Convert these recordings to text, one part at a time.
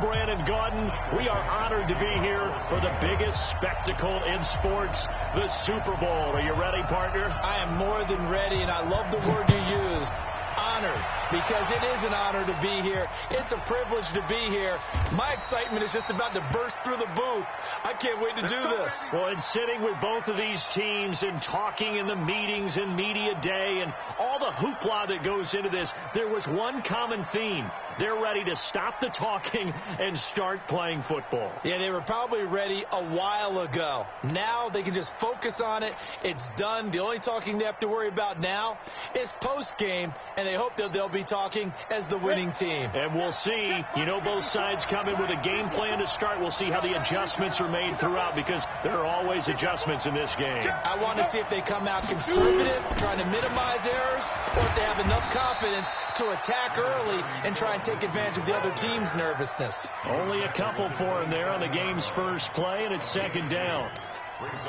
Brandon Gaudin. We are honored to be here for the biggest spectacle in sports, the Super Bowl. Are you ready, partner? I am more than ready, and I love the word you used. Honored, because it is an honor to be here. It's a privilege to be here. My excitement is just about to burst through the booth. I can't wait to do this. Well, and sitting with both of these teams and talking in the meetings and media day and all the hoopla that goes into this, there was one common theme. They're ready to stop the talking and start playing football. Yeah, they were probably ready a while ago. Now they can just focus on it. It's done. The only talking they have to worry about now is post-game, and they hope that they'll be talking as the winning team. And we'll see. You know, both sides come in with a game plan to start. We'll see how the adjustments are made throughout, because there are always adjustments in this game. I want to see if they come out conservative, trying to minimize errors, or if they have enough confidence to attack early and try and take advantage of the other team's nervousness. Only a couple for him there on the game's first play, and it's second down.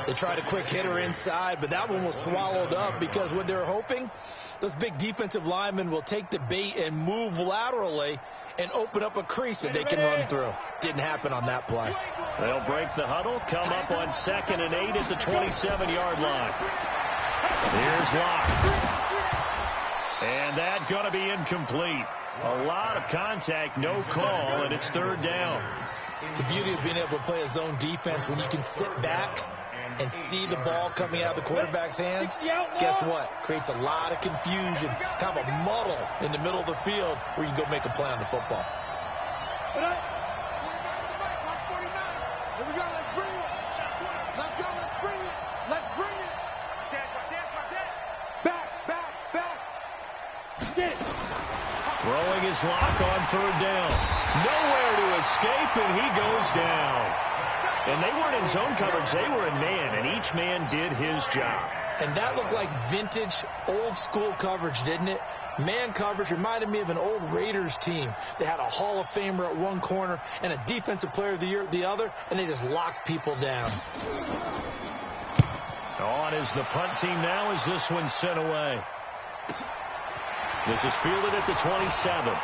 They tried a quick hitter inside, but that one was swallowed up because what they're hoping, those big defensive linemen will take the bait and move laterally and open up a crease that they can run through. Didn't happen on that play. They'll break the huddle, come up on 2nd and 8 at the 27-yard line. Here's Locke. And that's going to be incomplete. A lot of contact, no call, and it's third down. The beauty of being able to play a zone defense when you can sit back and see the ball coming out of the quarterback's hands, guess what? Creates a lot of confusion, kind of a muddle in the middle of the field where you can go make a play on the football. Here we go, let's bring it. Let's go, let's bring it. Let's bring it. Back. Get it. Throwing his Lock on third down. Nowhere to escape, and he goes down. And they weren't in zone coverage. They were in man, and each man did his job. And that looked like vintage, old-school coverage, didn't it? Man coverage reminded me of an old Raiders team. They had a Hall of Famer at one corner and a Defensive Player of the Year at the other, and they just locked people down. On is the punt team now as this one's sent away. This is fielded at the 27.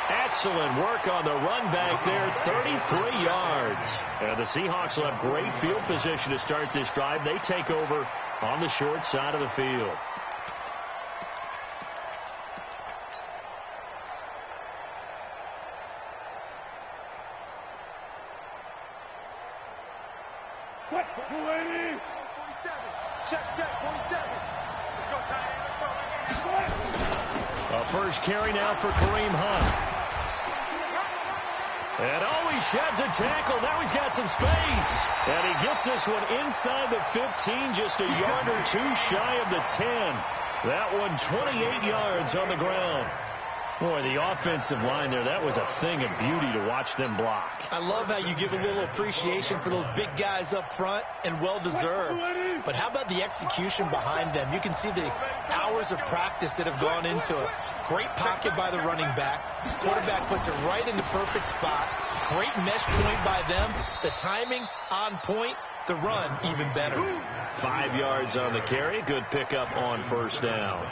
Excellent work on the run back there, 33 yards. And the Seahawks will have great field position to start this drive. They take over on the short side of the field. What? 280. 47. Check, 47. Let's go, Tiny. A first carry now for Kareem Hunt. And he sheds a tackle. Now he's got some space. And he gets this one inside the 15, just a yard or two shy of the 10. That one 28 yards on the ground. Boy, the offensive line there, that was a thing of beauty to watch them block. I love how you give a little appreciation for those big guys up front, and well-deserved. But how about the execution behind them? You can see the hours of practice that have gone into it. Great pocket by the running back. Quarterback puts it right in the perfect spot. Great mesh point by them. The timing on point. The run even better. 5 yards on the carry. Good pickup on first down.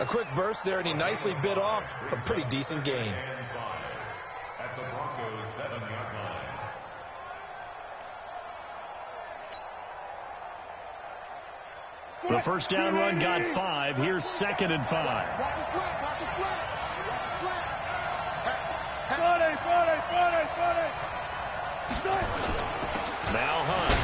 A quick burst there, and he nicely bit off a pretty decent gain. At the Broncos 7-yard line. The first down run got 5. Here's 2nd and 5. Watch the slant, watch the slant. Watch the slant. Now Hunt.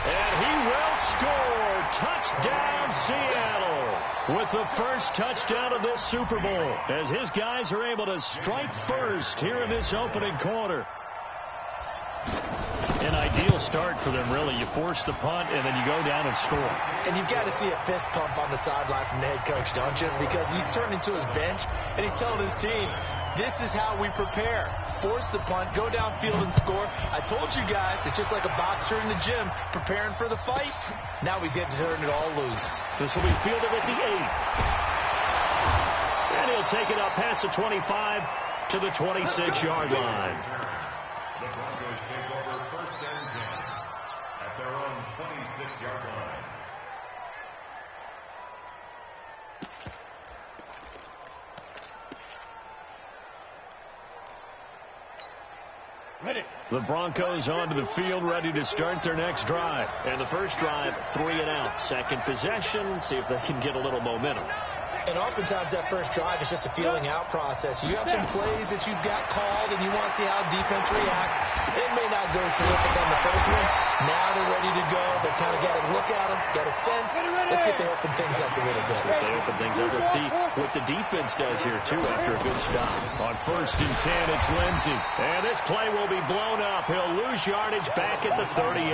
And he will score. Touchdown, Seattle. With the first touchdown of this Super Bowl, as his guys are able to strike first here in this opening quarter. An ideal start for them, really. You force the punt, and then you go down and score. And you've got to see a fist pump on the sideline from the head coach, don't you? Because he's turned into his bench, and he's telling his team, this is how we prepare. Force the punt, go downfield and score. I told you guys, it's just like a boxer in the gym preparing for the fight. Now we get to turn it all loose. This will be fielded at the 8. And he'll take it up past the 25 to the 26-yard line. The Broncos take over 1st and 10 at their own 26-yard line. The Broncos onto the field, ready to start their next drive. And the first drive, 3 and out. Second possession, see if they can get a little momentum. And oftentimes that first drive is just a feeling out process. You have some plays that you've got called and you want to see how defense reacts. It may not go terrific on the first one. Now they're ready to go. They've kind of got to look at them, got a sense. Let's see if they open things up a little bit. See if they open things up. Let's see what the defense does here, too, after a good stop. On 1st and 10, it's Lindsey. And this play will be blown up. He'll lose yardage back at the 38.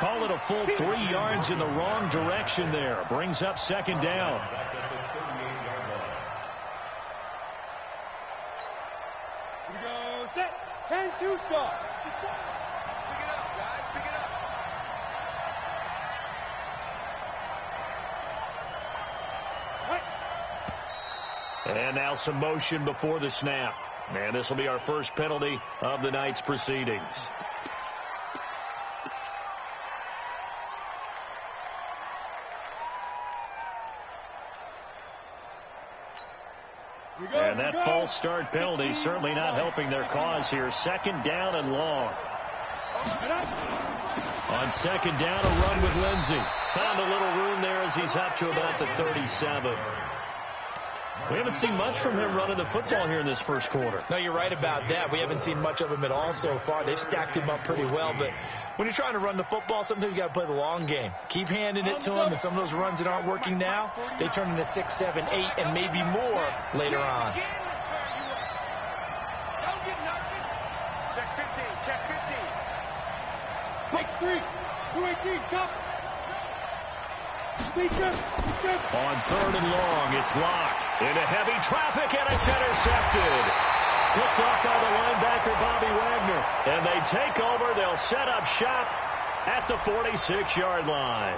Call it a full 3 yards in the wrong direction there. Brings up 2nd down. Here we go. Set. 10-2 start. Pick it up, guys. Pick it up. And now some motion before the snap. And this will be our first penalty of the night's proceedings. And that false start penalty certainly not helping their cause here. 2nd down and long. On 2nd down, a run with Lindsey. Found a little room there as he's up to about the 37. We haven't seen much from him running the football here in this first quarter. No, you're right about that. We haven't seen much of him at all so far. They've stacked him up pretty well, but when you're trying to run the football, sometimes you got to play the long game. Keep handing it to him, and some of those runs that aren't working now, they turn into 6, 7, 8, and maybe more later on. Don't get nervous. Check 15. Check 15. Spike 3. 218. Chop. On 3rd and long, it's Locke. Into heavy traffic, and it's intercepted. Picked off by the linebacker, Bobby Wagner. And they take over. They'll set up shop at the 46-yard line.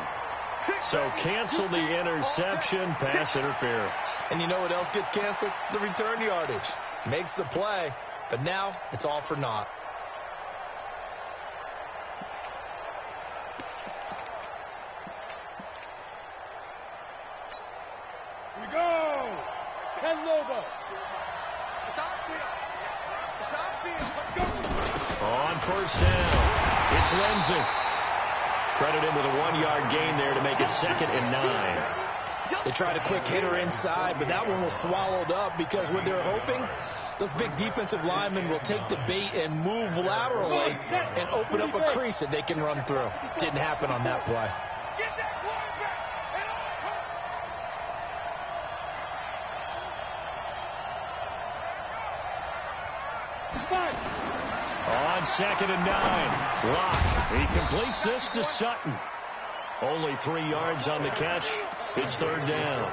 So cancel the interception, pass interference. And you know what else gets canceled? The return yardage. Makes the play, but now it's all for naught. Here we go. 10 Lobo. It's outfield. It's outfield. Let's go. On 1st down, it's Lindsey. Credit him with a 1-yard gain there to make it 2nd and 9. They tried a quick hitter inside, but that one was swallowed up because what they're hoping, those big defensive linemen will take the bait and move laterally and open up a crease that they can run through. Didn't happen on that play. Get that quarterback. On 2nd and 9, Locke. He completes this to Sutton. Only 3 yards on the catch. It's 3rd down.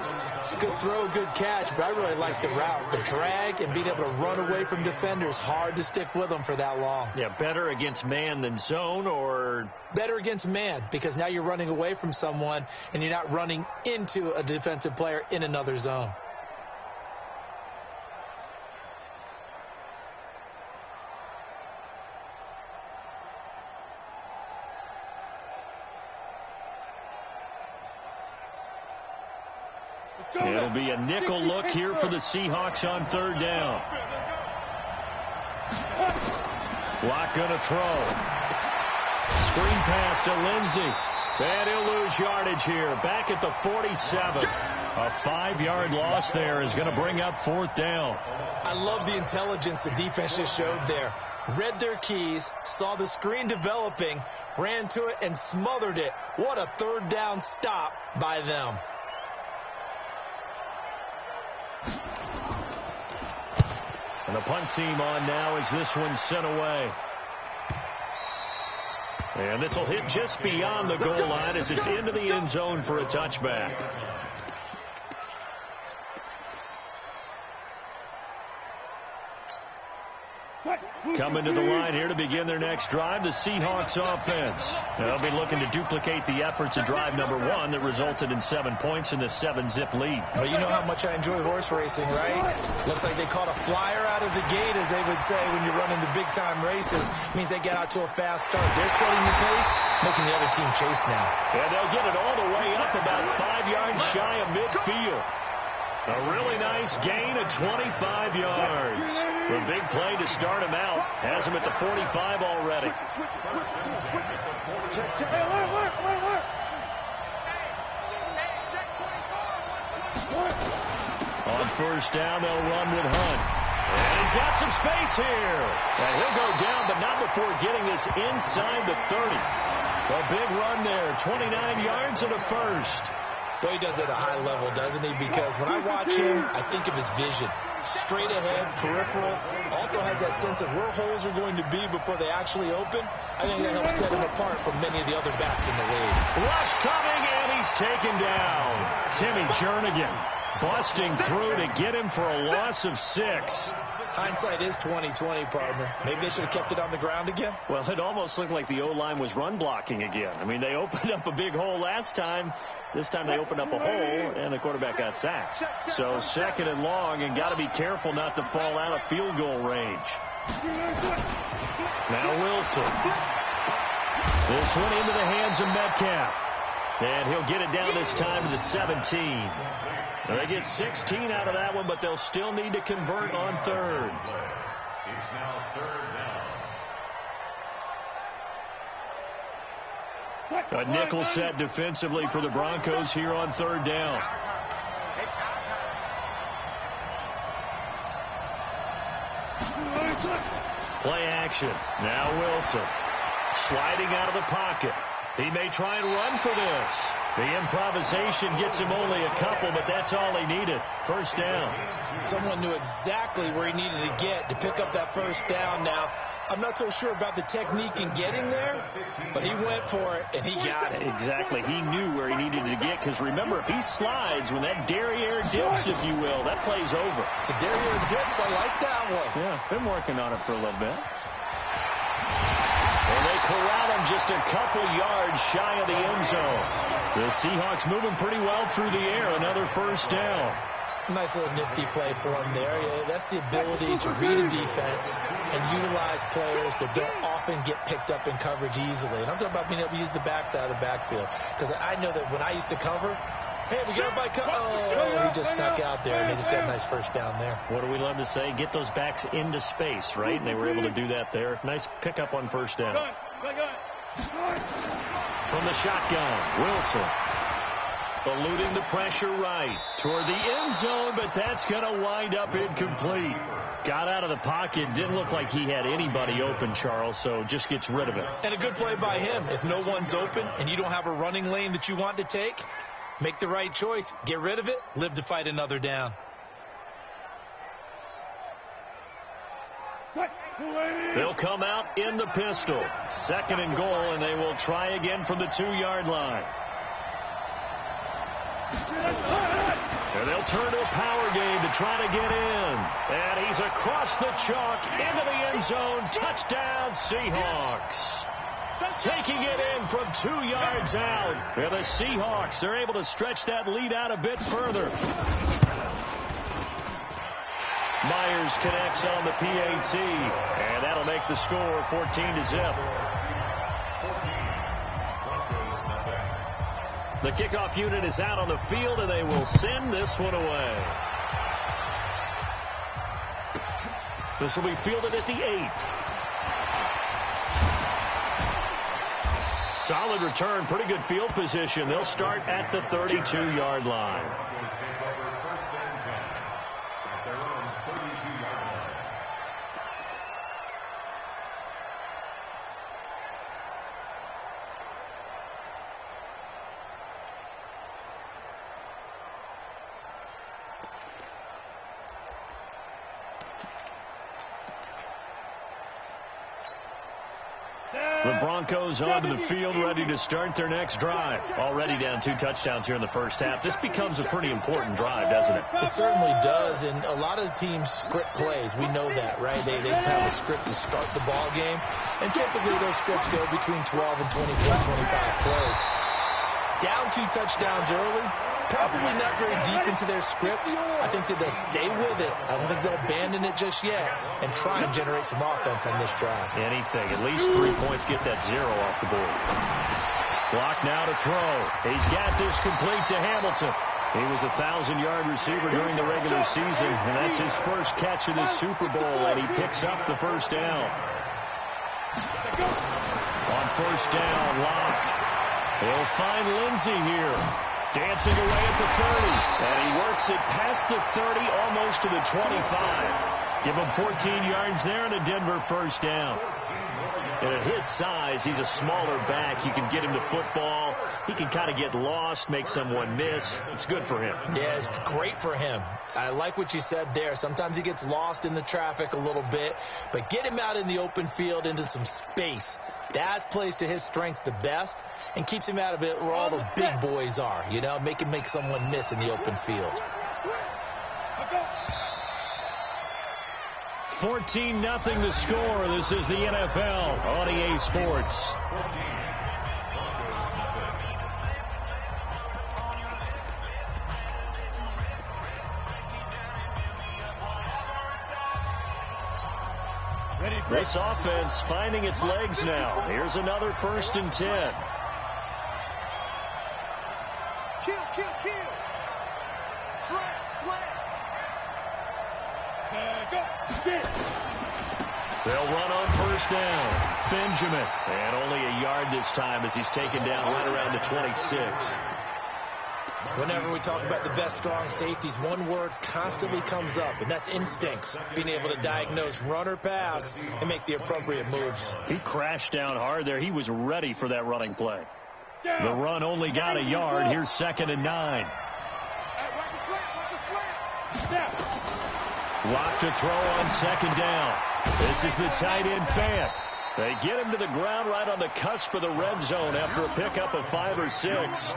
Good throw, good catch, but I really like the route. The drag and being able to run away from defenders. Hard to stick with them for that long. Yeah, better against man than zone, or? Better against man, because now you're running away from someone and you're not running into a defensive player in another zone. It'll be a nickel look here for the Seahawks on 3rd down. Locke going to throw. Screen pass to Lindsey. And he'll lose yardage here. Back at the 47. A 5-yard loss there is going to bring up 4th down. I love the intelligence the defense just showed there. Read their keys, saw the screen developing, ran to it, and smothered it. What a 3rd down stop by them. And the punt team on now as this one's sent away. And this will hit just beyond the goal line as it's into the end zone for a touchback. Coming to the line here to begin their next drive, the Seahawks offense. They'll be looking to duplicate the efforts of drive number 1 that resulted in 7 points in the 7-zip lead. Well, you know how much I enjoy horse racing, right? Looks like they caught a flyer out of the gate, as they would say when you're running the big-time races. It means they get out to a fast start. They're setting the pace, making the other team chase now. And they'll get it all the way up about 5 yards shy of midfield. A really nice gain of 25 yards. The big play to start him out has him at the 45 already. On first down, they'll run with Hunt. And he's got some space here. And he'll go down, but not before getting this inside the 30. A big run there, 29 yards and a first. Boy, he does it at a high level, doesn't he? Because when I watch him, I think of his vision. Straight ahead, peripheral. Also has that sense of where holes are going to be before they actually open. I think that helps set him apart from many of the other backs in the league. Rush coming, and he's taken down. Timmy Jernigan busting through to get him for a loss of 6. Hindsight is 20/20, partner. Maybe they should have kept it on the ground again. Well, it almost looked like the O-line was run blocking again. I mean, they opened up a big hole last time. This time they opened up a hole, and the quarterback got sacked. So second and long, and got to be careful not to fall out of field goal range. Now Wilson. This one into the hands of Metcalf. And he'll get it down this time to the 17. They get 16 out of that one, but they'll still need to convert on third. It's now third down. A nickel set defensively for the Broncos here on third down. Play action. Now Wilson. Sliding out of the pocket. He may try and run for this. The improvisation gets him only a couple, but that's all he needed. First down. Someone knew exactly where he needed to get to pick up that first down. Now, I'm not so sure about the technique in getting there, but he went for it, and he got it. Exactly. He knew where he needed to get, because remember, if he slides, when that derriere dips, if you will, that play's over. The derriere dips, I like that one. Yeah, been working on it for a little bit. And they corral him just a couple yards shy of the end zone. The Seahawks moving pretty well through the air. Another first down. Nice little nifty play for him there. Yeah, that's the ability to read a defense and utilize players that don't often get picked up in coverage easily. And I'm talking about being able to use the backside of the backfield. Because I know that when I used to cover, hey, we got by oh, he just snuck out there, and they just got a nice first down there. What do we love to say? Get those backs into space, right? And they were able to do that there. Nice pickup on first down. From the shotgun, Wilson. Eluding the pressure right toward the end zone, but that's going to wind up incomplete. Got out of the pocket. Didn't look like he had anybody open, Charles, so just gets rid of it. And a good play by him. If no one's open and you don't have a running lane that you want to take, make the right choice. Get rid of it. Live to fight another down. They'll come out in the pistol. Second and goal, and they will try again from the 2-yard line. And they'll turn to a power game to try to get in. And he's across the chalk into the end zone. Touchdown, Seahawks. Taking it in from 2 yards out. And the Seahawks are able to stretch that lead out a bit further. Myers connects on the PAT. And that'll make the score 14-0. The kickoff unit is out on the field, and they will send this one away. This will be fielded at the 8. Solid return, pretty good field position. They'll start at the 32-yard line. The Broncos onto the field, ready to start their next drive. Already down 2 touchdowns here in the first half. This becomes a pretty important drive, doesn't it? It certainly does, and a lot of the teams script plays. We know that, right? They have a script to start the ball game, and typically those scripts go between 12 and 24, 25 plays. Down 2 touchdowns early, probably not very deep into their script. I think that they'll stay with it. I don't think they'll abandon it just yet and try and generate some offense on this drive. Anything. At least 3 points, get that 0 off the board. Block now to throw. He's got this complete to Hamilton. He was a 1,000-yard receiver during the regular season, and that's his first catch of this Super Bowl, and he picks up the first down. On first down, Locke. He'll find Lindsey here. Dancing away at the 30, and he works it past the 30, almost to the 25. Give him 14 yards there and a Denver first down. And at his size, he's a smaller back. You can get him to football. He can kind of get lost, make someone miss. It's good for him. Yeah, it's great for him. I like what you said there. Sometimes he gets lost in the traffic a little bit, but get him out in the open field into some space. That plays to his strengths the best and keeps him out of it where all the big boys are, you know, make someone miss in the open field. 14-0 the score. This is the NFL on EA Sports. This offense finding its legs now. Here's another 1st and 10. Kill. Slam. Go. They'll run on first down. Benjamin. And only a yard this time as he's taken down right around the 26. Whenever we talk about the best strong safeties, one word constantly comes up, and that's instincts. Being able to diagnose run or pass and make the appropriate moves. He crashed down hard there. He was ready for that running play. The run only got a yard. Here's 2nd and 9. Lock to throw on 2nd down. This is the tight end Fant. They get him to the ground right on the cusp of the red zone after a pickup of 5 or 6.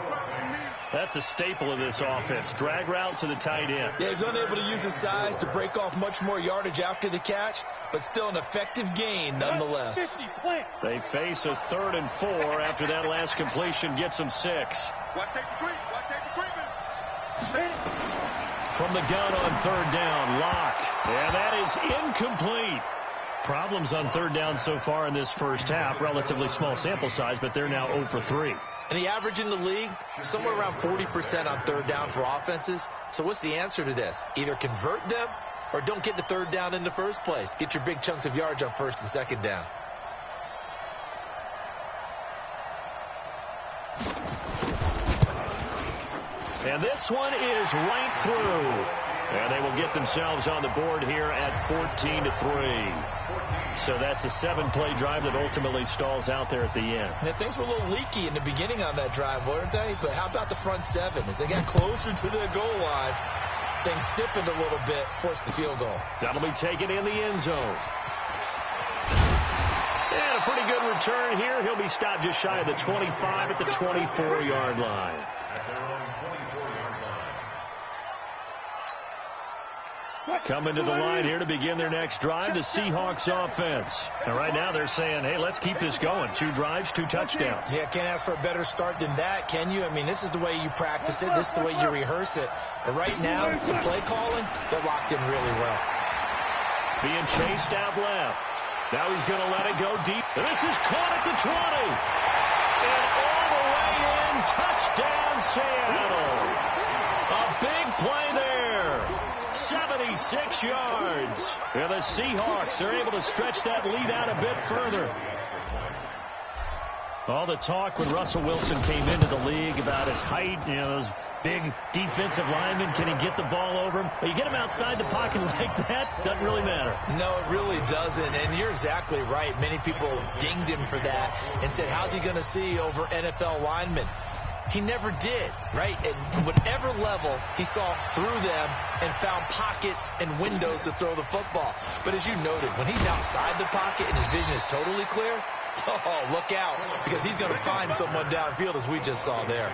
That's a staple of this offense. Drag route to the tight end. Yeah, he's unable to use his size to break off much more yardage after the catch, but still an effective gain nonetheless. They face a 3rd and 4 after that last completion gets them 6. Watch safety treatment. From the gun on 3rd down, Locke. And that is incomplete. Problems on 3rd down so far in this first half. Relatively small sample size, but they're now 0 for 3. And the average in the league, somewhere around 40% on 3rd down for offenses. So what's the answer to this? Either convert them or don't get the 3rd down in the first place. Get your big chunks of yards on 1st and 2nd down. And this one is right through. And they will get themselves on the board here at 14-3. So that's a 7-play drive that ultimately stalls out there at the end. And things were a little leaky in the beginning on that drive, weren't they? But how about the front 7? As they got closer to the goal line, things stiffened a little bit, forced the field goal. That'll be taken in the end zone. And a pretty good return here. He'll be stopped just shy of the 25 at the 24-yard line. Coming to the line here to begin their next drive, the Seahawks offense. And right now they're saying, hey, let's keep this going. 2 drives, 2 touchdowns. Yeah, can't ask for a better start than that, can you? I mean, this is the way you practice it. This is the way you rehearse it. But right now, the play calling, they're locked in really well. Being chased out left. Now he's going to let it go deep. And this is caught at the 20. And all the way in, touchdown Seattle. A big play there. 76 yards. And the Seahawks are able to stretch that lead out a bit further. All the talk when Russell Wilson came into the league about his height, you know, those big defensive linemen, can he get the ball over him? But you get him outside the pocket like that, doesn't really matter. No, it really doesn't. And you're exactly right. Many people dinged him for that and said, how's he going to see over NFL linemen? He never did, right? At whatever level, he saw through them and found pockets and windows to throw the football. But as you noted, when he's outside the pocket and his vision is totally clear, oh, look out, because he's going to find someone downfield, as we just saw there.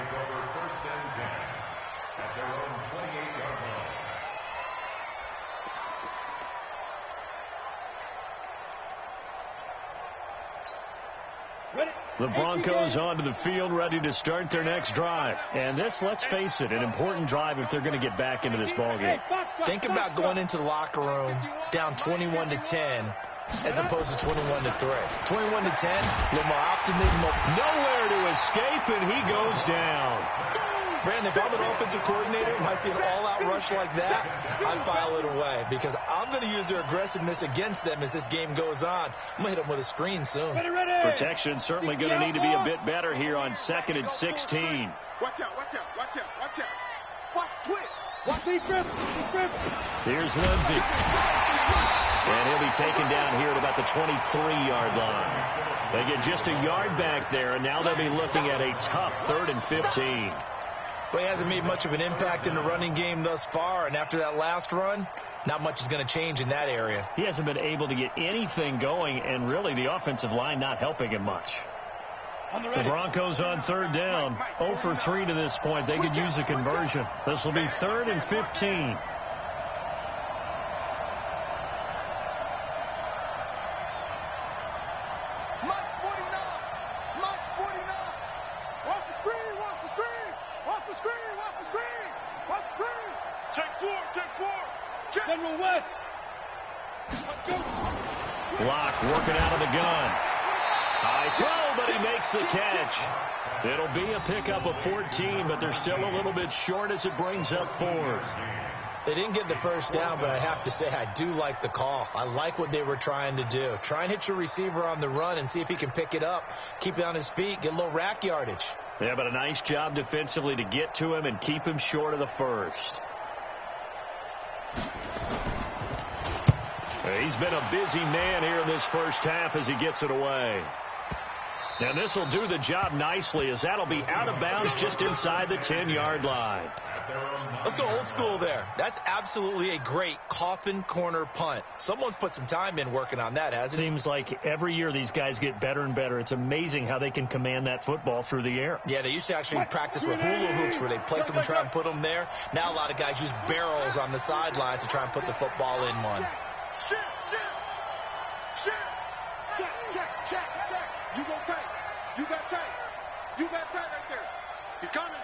The Broncos onto the field, ready to start their next drive. And this, let's face it, an important drive if they're going to get back into this ballgame. Think about going into the locker room down 21-10 as opposed to 21-3. 21-10, a little more optimism. Nowhere to escape, and he goes down. Brandon, if I'm an offensive coordinator and I see an all-out rush like that, I file it away because I'm going to use their aggressiveness against them as this game goes on. I'm going to hit them with a screen soon. Protection certainly going to need to be a bit better here on 2nd and 16. Watch out, watch out, watch out, watch out. Watch twitch. Watch defense. Here's Lindsey. And he'll be taken down here at about the 23-yard line. They get just a yard back there, and now they'll be looking at a tough 3rd and 15. Well, he hasn't made much of an impact in the running game thus far, and after that last run, not much is going to change in that area. He hasn't been able to get anything going, and really the offensive line not helping him much. The Broncos on 3rd down, 0 for 3 to this point. They could use a conversion. This will be 3rd and 15. Block working out of the gun. High throw, but he makes the catch. It'll be a pickup of 14, but they're still a little bit short as it brings up 4th. They didn't get the first down, but I have to say I do like the call. I like what they were trying to do. Try and hit your receiver on the run and see if he can pick it up, keep it on his feet, get a little rack yardage. Yeah, but a nice job defensively to get to him and keep him short of the first. He's been a busy man here in this first half as he gets it away. And this will do the job nicely as that'll be out of bounds just inside the 10-yard line. Let's go old school there. That's absolutely a great coffin corner punt. Someone's put some time in working on that, hasn't it? Seems like every year these guys get better and better. It's amazing how they can command that football through the air. Yeah, they used to actually practice with hula hoops where they place them and try and put them there. Now a lot of guys use barrels on the sidelines to try and put the football in one. Check. You go tight. You got tight. You got tight right there. He's coming.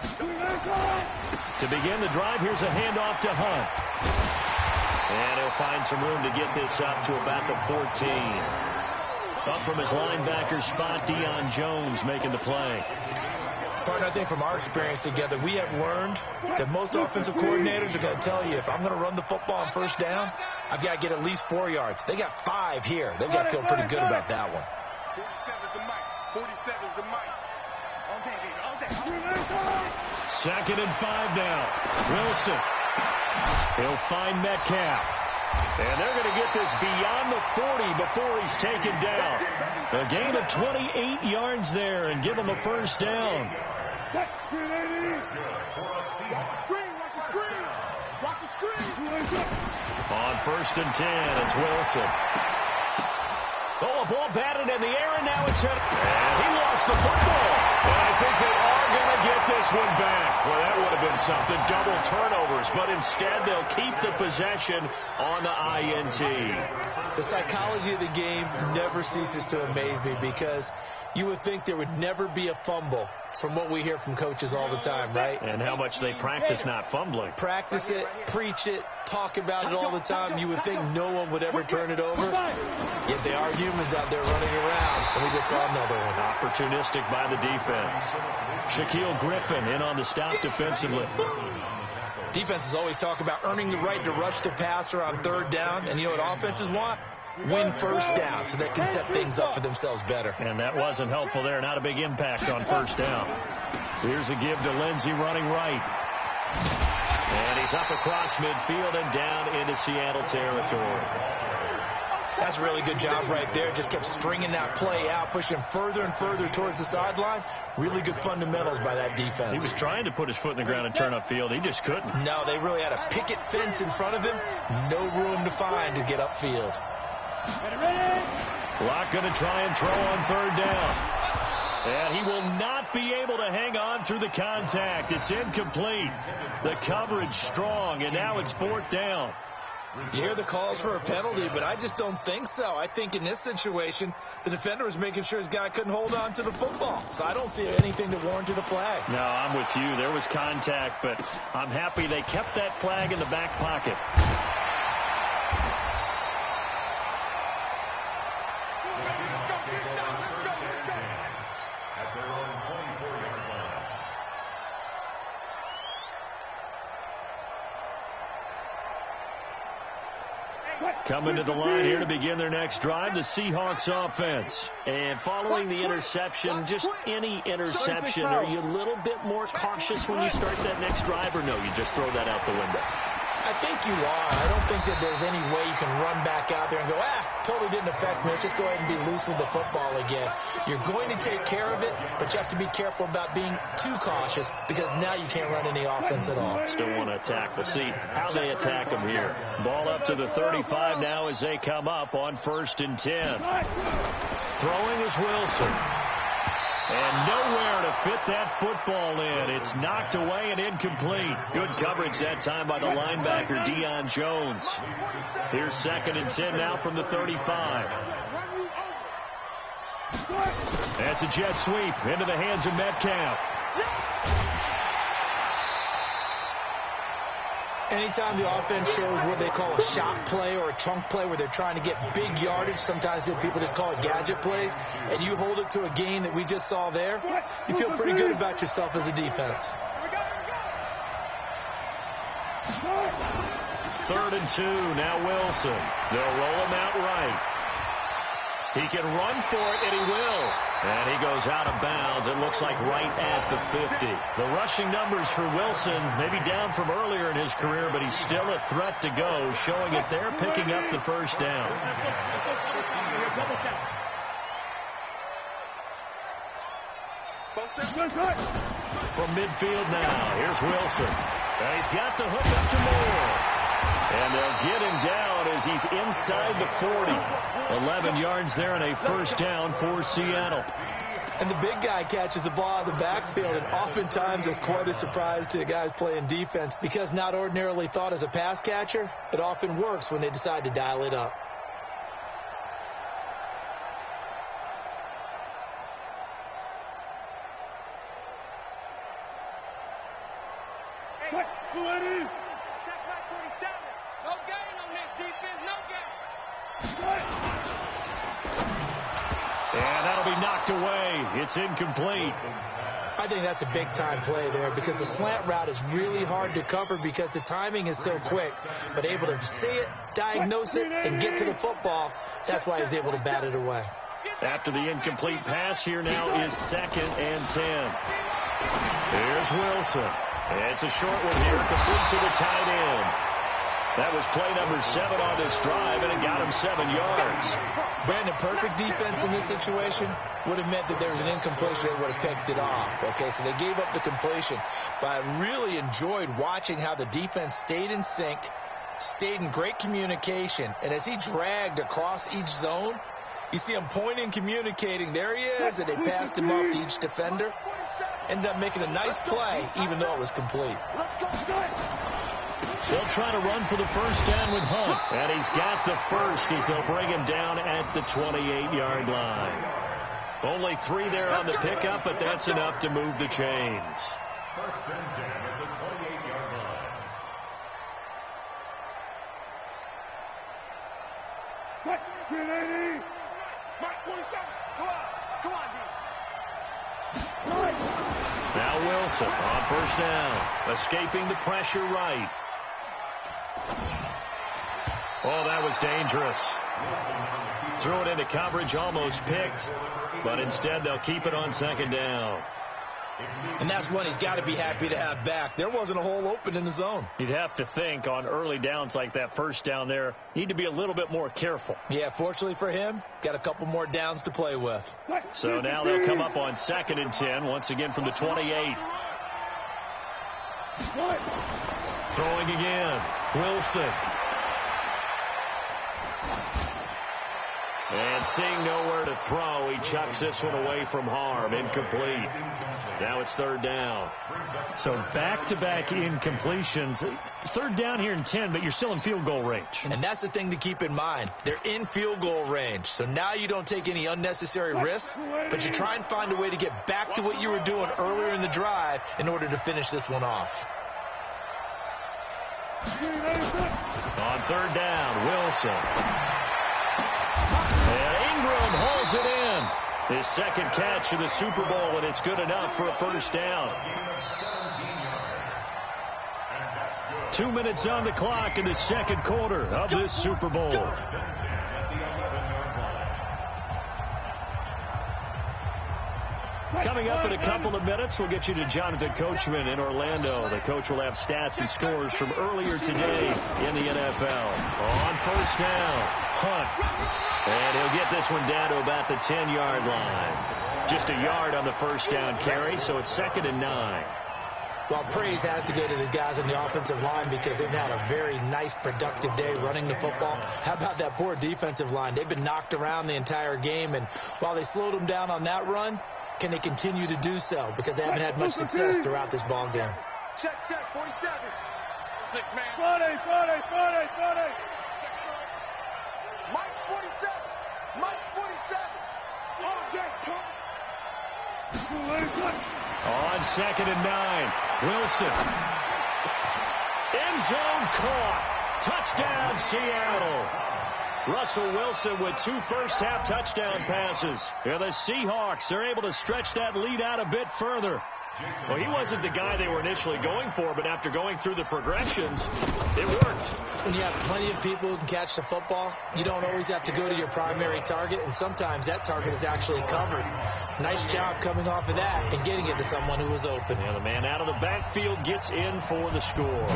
To begin the drive, here's a handoff to Hunt. And he'll find some room to get this up to about the 14. Up from his linebacker spot, Deion Jones making the play. Partner, I think from our experience together, we have learned that most offensive coordinators are going to tell you if I'm going to run the football on first down, I've got to get at least 4 yards. They got 5 here. They've got to feel pretty good about that one. 47's the mic. 47's the mic. All day, baby. All day. 2nd and 5 now. Wilson. He'll find Metcalf. And they're going to get this beyond the 40 before he's taken down. A gain of 28 yards there and give him a first down. Watch the screen. On 1st and 10, it's Wilson. Oh, a ball batted in the air, and now it's hit. And he lost the football. And I think they are going to get this one back. Well, that would have been something. Double turnovers, but instead they'll keep the possession on the INT. The psychology of the game never ceases to amaze me because you would think there would never be a fumble from what we hear from coaches all the time, right? And how much they practice not fumbling. Practice it, preach it, talk about it all the time. You would think no one would ever turn it over. Yet they are humans out there running around, and we just saw another one. Opportunistic by the defense. Shaquille Griffin in on the stop defensively. Defenses always talk about earning the right to rush the passer on 3rd down, and you know what offenses want? Win first down so they can set things up for themselves better. And that wasn't helpful there. Not a big impact on first down. Here's a give to Lindsey running right. And he's up across midfield and down into Seattle territory. That's a really good job right there. Just kept stringing that play out, pushing further and further towards the sideline. Really good fundamentals by that defense. He was trying to put his foot in the ground and turn upfield. He just couldn't. No, they really had a picket fence in front of him. No room to find to get upfield. Locke going to try and throw on 3rd down. And he will not be able to hang on through the contact. It's incomplete. The coverage strong, and now it's 4th down. You hear the calls for a penalty, but I just don't think so. I think in this situation, the defender was making sure his guy couldn't hold on to the football. So I don't see anything to warrant to the flag. No, I'm with you. There was contact, but I'm happy they kept that flag in the back pocket. Coming to the line here to begin their next drive, the Seahawks offense. And following the interception, just any interception, are you a little bit more cautious when you start that next drive, or no, you just throw that out the window? I think you are. I don't think that there's any way you can run back out there and go, totally didn't affect me. Let's just go ahead and be loose with the football again. You're going to take care of it, but you have to be careful about being too cautious because now you can't run any offense at all. Still want to attack. We'll see how they attack them here. Ball up to the 35 now as they come up on 1st and 10. Throwing is Wilson. And nowhere to fit that football in. It's knocked away and incomplete. Good coverage that time by the linebacker, Deion Jones. Here's 2nd and 10 now from the 35. That's a jet sweep into the hands of Metcalf. Anytime the offense shows what they call a shot play or a chunk play where they're trying to get big yardage, sometimes people just call it gadget plays, and you hold it to a gain that we just saw there, you feel pretty good about yourself as a defense. 3rd and 2, now Wilson. They'll roll him out right. He can run for it, and he will. And he goes out of bounds, it looks like right at the 50. The rushing numbers for Wilson, maybe down from earlier in his career, but he's still a threat to go, showing it there, picking up the 1st down. From midfield now, here's Wilson. And he's got the hook up to Moore. And they'll get him down as he's inside the 40. 11 yards there and a 1st down for Seattle. And the big guy catches the ball out of the backfield, and oftentimes it's quite a surprise to the guys playing defense because not ordinarily thought as a pass catcher, it often works when they decide to dial it up. It's incomplete. I think that's a big-time play there because the slant route is really hard to cover because the timing is so quick. But able to see it, diagnose it, and get to the football, that's why he's able to bat it away. After the incomplete pass, here now is 2nd and 10. Here's Wilson. It's a short one here, complete to the tight end. That was play number 7 on this drive, and it got him 7 yards. Brandon, perfect defense in this situation would have meant that there was an incompletion. They would have picked it off. Okay, so they gave up the completion. But I really enjoyed watching how the defense stayed in sync, stayed in great communication, and as he dragged across each zone, you see him pointing, communicating. There he is, and they passed him off to each defender. Ended up making a nice play, even though it was complete. They'll try to run for the 1st down with Hunt. And he's got the 1st as they'll bring him down at the 28-yard line. Only 3 there on the pickup, but that's enough to move the chains. 1st and 10 at the 28-yard line. Now Wilson on 1st down, escaping the pressure right. Oh, that was dangerous. Threw it into coverage, almost picked, but instead they'll keep it on 2nd down. And that's one he's got to be happy to have back. There wasn't a hole open in the zone. You'd have to think on early downs like that 1st down there, need to be a little bit more careful. Yeah, fortunately for him, got a couple more downs to play with. So now they'll come up on 2nd and 10, once again from the 28. Throwing again, Wilson. And seeing nowhere to throw, he chucks this one away from harm. Incomplete. Now it's 3rd down. So back-to-back incompletions. 3rd down here in 10, but you're still in field goal range. And that's the thing to keep in mind. They're in field goal range. So now you don't take any unnecessary risks, but you try and find a way to get back to what you were doing earlier in the drive in order to finish this one off. On 3rd down, Wilson. And Ingram hauls it in. His 2nd catch of the Super Bowl, and it's good enough for a 1st down. 2 minutes on the clock in the second quarter of this Super Bowl. Coming up in a couple of minutes, we'll get you to Jonathan Coachman in Orlando. The coach will have stats and scores from earlier today in the NFL. On first down, Hunt. And he'll get this one down to about the 10-yard line. Just a yard on the first down carry, so it's 2nd and 9. Well, praise has to go to the guys on the offensive line because they've had a very nice, productive day running the football. How about that poor defensive line? They've been knocked around the entire game, and while they slowed them down on that run, can they continue to do so? Because they haven't had much success throughout this ball game. Check, 47. 6 man. 40. Mike's 47. Mike's 47. All day, On 2nd and 9, Wilson. End zone caught. Touchdown, Seattle. Russell Wilson with 2 first-half touchdown passes. And the Seahawks are able to stretch that lead out a bit further. Well, he wasn't the guy they were initially going for, but after going through the progressions, it worked. When you have plenty of people who can catch the football, you don't always have to go to your primary target, and sometimes that target is actually covered. Nice job coming off of that and getting it to someone who was open. And the man out of the backfield gets in for the score.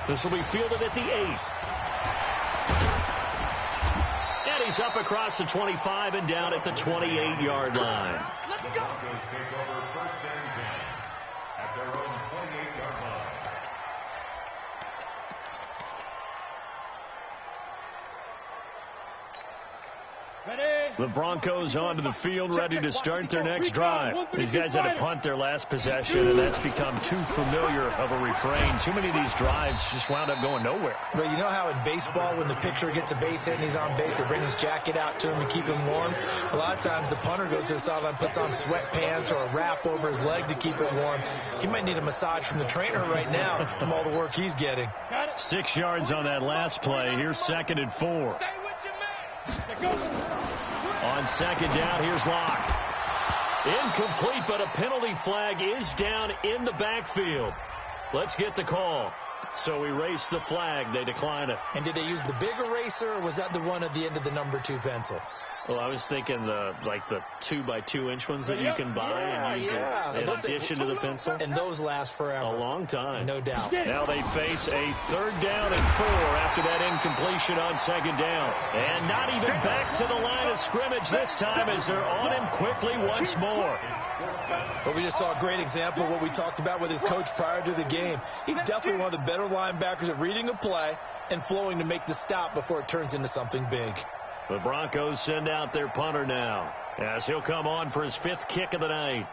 This will be fielded at the 8. And he's up across the 25 and down at the 28-yard line. Let's go. Broncos take over 1st and 10 at their own 28-yard line. The Broncos onto the field, ready to start their next drive. These guys had to punt their last possession, and that's become too familiar of a refrain. Too many of these drives just wound up going nowhere. But you know how in baseball, when the pitcher gets a base hit and he's on base, they bring his jacket out to him to keep him warm? A lot of times the punter goes to the sideline, puts on sweatpants or a wrap over his leg to keep it warm. He might need a massage from the trainer right now from all the work he's getting. 6 yards on that last play. Here's 2nd and 4. Stay with your man. On 2nd down, here's Locke. Incomplete, but a penalty flag is down in the backfield. Let's get the call. So erase the flag. They decline it. And did they use the big eraser, or was that the one at the end of the number 2 pencil? Well, I was thinking the 2-by-2-inch ones that you can buy and use in addition to the pencil. And those last forever. A long time. No doubt. Now they face a 3rd down and 4 after that incompletion on 2nd down. And not even back to the line of scrimmage this time as they're on him quickly once more. But we just saw a great example of what we talked about with his coach prior to the game. He's definitely one of the better linebackers at reading a play and flowing to make the stop before it turns into something big. The Broncos send out their punter now as he'll come on for his 5th kick of the night.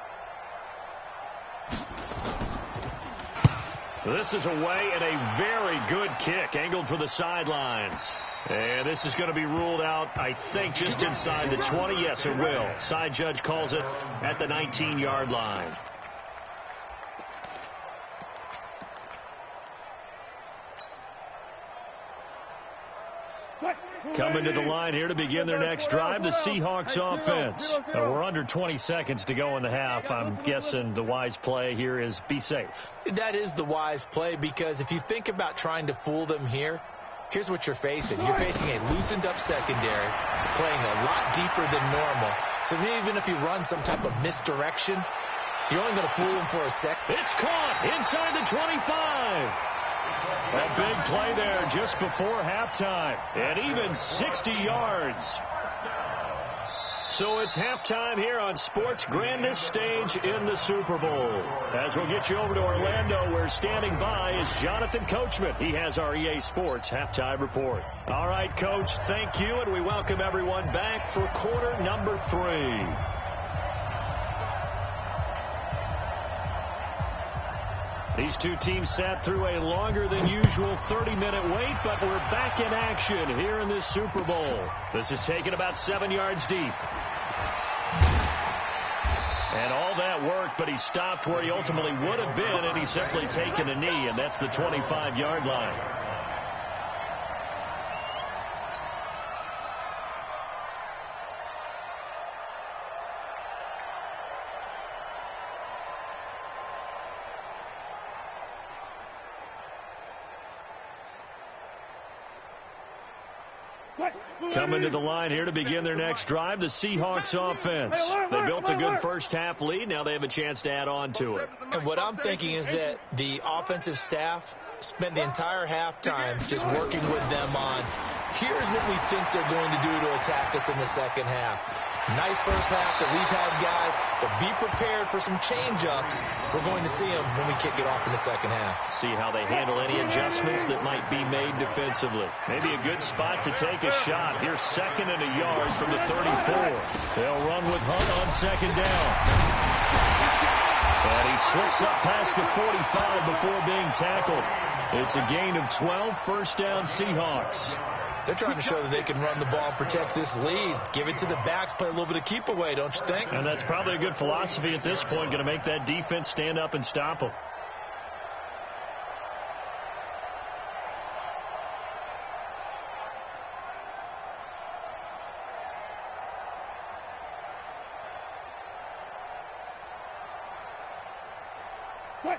This is away and a very good kick angled for the sidelines. And this is going to be ruled out, I think, just inside the 20. Yes, it will. Side judge calls it at the 19-yard line. Coming to the line here to begin their next drive, the Seahawks offense. We're under 20 seconds to go in the half. I'm guessing the wise play here is be safe. That is the wise play, because if you think about trying to fool them here, here's what you're facing. You're facing a loosened up secondary, playing a lot deeper than normal. So even if you run some type of misdirection, you're only going to fool them for a second. It's caught inside the 25. A big play there just before halftime, and even 60 yards. So it's halftime here on sports' grandest stage in the Super Bowl. As we'll get you over to Orlando, where standing by is Jonathan Coachman. He has our EA Sports halftime report. All right, Coach, thank you, and we welcome everyone back for quarter number 3. These two teams sat through a longer than usual 30-minute wait, but we're back in action here in this Super Bowl. This is taken about 7 yards deep. And all that worked, but he stopped where he ultimately would have been, and he's simply taken a knee, and that's the 25-yard line. Coming to the line here to begin their next drive, the Seahawks offense. They built a good first-half lead. Now they have a chance to add on to it. And what I'm thinking is that the offensive staff spent the entire halftime just working with them on, here's what we think they're going to do to attack us in the second half. Nice first half that we've had, guys, but be prepared for some change-ups. We're going to see them when we kick it off in the second half. See how they handle any adjustments that might be made defensively. Maybe a good spot to take a shot. Here's 2nd and a yard from the 34. They'll run with Hunt on 2nd down. And he slips up past the 45 before being tackled. It's a gain of 12, first down Seahawks. They're trying to show that they can run the ball and protect this lead. Give it to the backs, play a little bit of keep away, don't you think? And that's probably a good philosophy at this point, going to make that defense stand up and stop them.